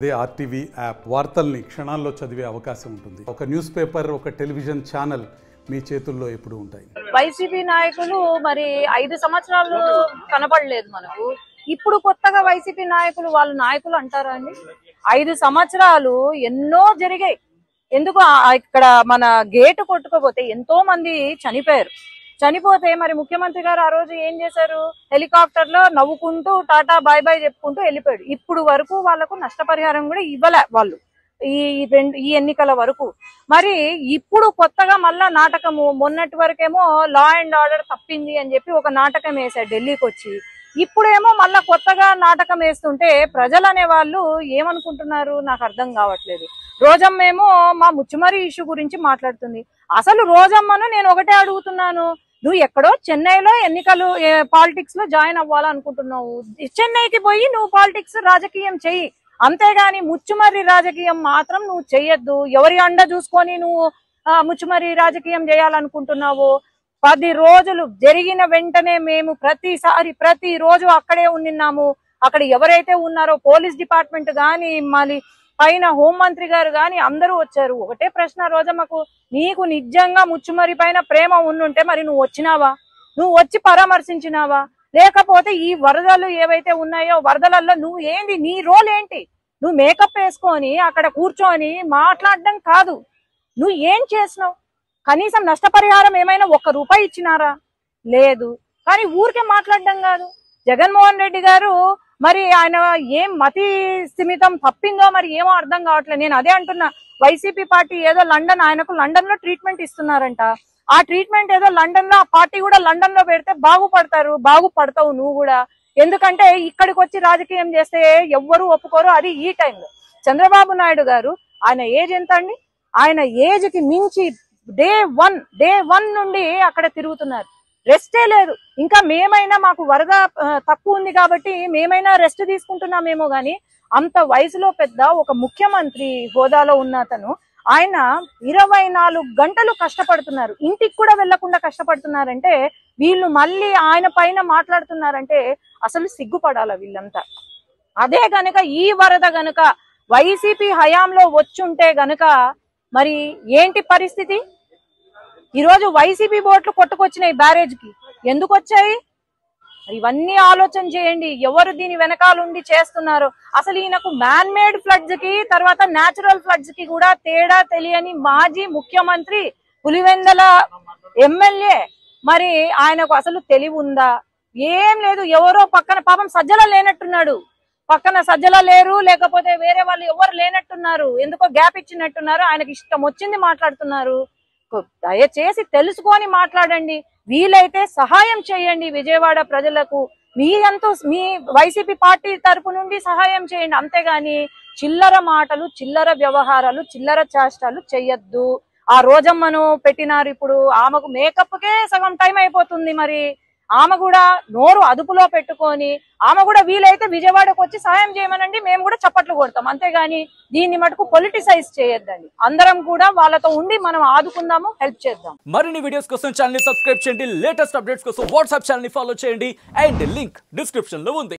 అదే RTV app వార్తల్ని క్షణాల్లో చదివే అవకాశం ఉంటుంది. ఒక న్యూస్ పేపర్, ఒక టెలివిజన్ ఛానల్ మీ చేతుల్లో ఎప్పుడు ఉంటాయి. వైసీపీ నాయకులు మరి 5 సంవత్సరాలు కనపడలేదు మనకు. ఇప్పుడు కొత్తగా వైసీపీ నాయకులు వాళ్ళు నాయకులు అంటారా అండి? 5 సంవత్సరాలు ఎన్నో జరిగాయి. ఎందుకు ఇక్కడ మన గేటు కొట్టుకోపోతే ఎంతో మంది చనిపోతే మరి ముఖ్యమంత్రి గారు ఆ రోజు ఏం చేశారు? హెలికాప్టర్ లో నవ్వుకుంటూ టాటా బాయ్ బాయ్ చెప్పుకుంటూ వెళ్ళిపోయాడు. ఇప్పుడు వరకు వాళ్లకు నష్టపరిహారం కూడా ఇవ్వలే వాళ్ళు ఈ ఎన్నికల వరకు. మరి ఇప్పుడు కొత్తగా మళ్ళా నాటకము, మొన్నటి వరకేమో లా అండ్ ఆర్డర్ తప్పింది అని చెప్పి ఒక నాటకం వేశాడు ఢిల్లీకి వచ్చి. ఇప్పుడేమో మళ్ళా కొత్తగా నాటకం వేస్తుంటే ప్రజలు అనే వాళ్ళు ఏమనుకుంటున్నారు నాకు అర్థం కావట్లేదు. రోజమ్మేమో మా ముచ్చుమరి ఇష్యూ గురించి మాట్లాడుతుంది. అసలు రోజమ్మను నేను ఒకటే అడుగుతున్నాను, నువ్వు ఎక్కడో చెన్నైలో ఎన్నికలు పాలిటిక్స్ లో జాయిన్ అవ్వాలనుకుంటున్నావు. చెన్నైకి పోయి నువ్వు పాలిటిక్స్ రాజకీయం చెయ్యి, అంతేగాని ముచ్చుమర్రి రాజకీయం మాత్రం నువ్వు చెయ్యొద్దు. ఎవరి అండ చూసుకొని నువ్వు ముచ్చుమర్రి రాజకీయం చేయాలనుకుంటున్నావు? 10 రోజులు జరిగిన వెంటనే మేము ప్రతి రోజు అక్కడే ఉన్నాము. అక్కడ ఎవరైతే ఉన్నారో పోలీస్ డిపార్ట్మెంట్ గాని, మళ్ళీ పైన హోంమంత్రి గారు గాని అందరూ వచ్చారు. ఒకటే ప్రశ్న రోజమ్మకు, నీకు నిజంగా ముచ్చుమరి పైన ప్రేమ ఉండుంటే మరి నువ్వు వచ్చినావా? నువ్వు వచ్చి పరామర్శించినావా? లేకపోతే ఈ వరదలు ఏవైతే ఉన్నాయో వరదలలో నువ్వు ఏంది, నీ రోల్ ఏంటి? నువ్వు మేకప్ వేసుకొని అక్కడ కూర్చొని మాట్లాడడం కాదు, నువ్వు ఏం చేసినావు? కనీసం నష్టపరిహారం ఏమైనా 1 రూపాయి ఇచ్చినారా? లేదు. కానీ ఊరికే మాట్లాడడం కాదు. జగన్మోహన్ రెడ్డి గారు మరి ఆయన ఏం మతి స్థిమితం తప్పిందో మరి ఏమో అర్థం కావట్లేదు. నేను అదే అంటున్నా, వైసీపీ పార్టీ ఏదో ఆయనకు లండన్ లో ట్రీట్మెంట్ ఇస్తున్నారంట. ఆ ట్రీట్మెంట్ ఏదో లండన్ లో, ఆ పార్టీ కూడా లండన్ లో పెడితే బాగుపడతావు నువ్వు కూడా. ఎందుకంటే ఇక్కడికి వచ్చి రాజకీయం చేస్తే ఎవ్వరూ ఒప్పుకోరు, అది ఈ టైంలో. చంద్రబాబు నాయుడు గారు ఆయన ఏజ్ ఎంత అండి? ఆయన ఏజ్ కి మించి డే వన్ నుండి అక్కడ తిరుగుతున్నారు, రెస్టే లేదు. ఇంకా మేమైనా మాకు వరద తక్కువ ఉంది కాబట్టి మేమైనా రెస్ట్ తీసుకుంటున్నామేమో గాని, అంత వయసులో పెద్ద ఒక ముఖ్యమంత్రి హోదాలో ఉన్న అతను ఆయన 24 గంటలు కష్టపడుతున్నారు, ఇంటికి కూడా వెళ్లకుండా కష్టపడుతున్నారంటే, వీళ్ళు మళ్ళీ ఆయన పైన మాట్లాడుతున్నారంటే అసలు సిగ్గుపడాల వీళ్ళంతా. అదే గనుక ఈ వరద గనుక వైసీపీ హయాంలో వచ్చుంటే గనుక మరి ఏంటి పరిస్థితి? ఈరోజు వైసీపీ బోట్లు కొట్టుకొచ్చినాయి బ్యారేజ్ కి, ఎందుకు వచ్చాయి? ఇవన్నీ ఆలోచన చేయండి, ఎవరు దీని వెనకాలండి చేస్తున్నారు. అసలు ఈయనకు మ్యాన్ మేడ్ ఫ్లడ్స్ కి తర్వాత న్యాచురల్ ఫ్లడ్స్ కి కూడా తేడా తెలియని మాజీ ముఖ్యమంత్రి, పులివెందల ఎమ్మెల్యే, మరి ఆయనకు అసలు తెలివి ఉందా? ఏం లేదు. ఎవరో పక్కన పాపం సజ్జల లేనట్టున్నాడు, పక్కన సజ్జల లేరు, లేకపోతే వేరే వాళ్ళు ఎవరు లేనట్టున్నారు, ఎందుకో గ్యాప్ ఇచ్చినట్టున్నారు, ఆయనకి ఇష్టం వచ్చింది మాట్లాడుతున్నారు. దయచేసి తెలుసుకొని మాట్లాడండి, వీలైతే సహాయం చేయండి విజయవాడ ప్రజలకు. మీ వైసీపీ పార్టీ తరపు నుండి సహాయం చేయండి, అంతేగాని చిల్లర మాటలు, చిల్లర వ్యవహారాలు, చిల్లర చేష్టాలు చెయ్యొద్దు. ఆ రోజమ్మను పెట్టినారు, ఇప్పుడు ఆమెకు మేకప్ కే సగం టైం అయిపోతుంది. మరి ఆమె కూడా నోరు అదుపులో పెట్టుకొని ఆమె కూడా వీలైతే విజయవాడకు వచ్చి సహాయం చేయమనండి, మేము కూడా చప్పట్లు కొడతాం, అంతేగాని దీన్ని మటుకు పొలిటిసైజ్ చేయొద్దండి. అందరం కూడా వాళ్ళతో ఉండి మనం ఆదుకుందాము, హెల్ప్ చేద్దాం. మరిన్ని వీడియోస్ కోసం ఛానల్ ని సబ్స్క్రైబ్ చేయండి, లేటెస్ట్ అప్డేట్స్ కోసం వాట్సాప్ ఛానల్ ని ఫాలో చేయండి, అండ్ లింక్ డిస్క్రిప్షన్ లో ఉంది.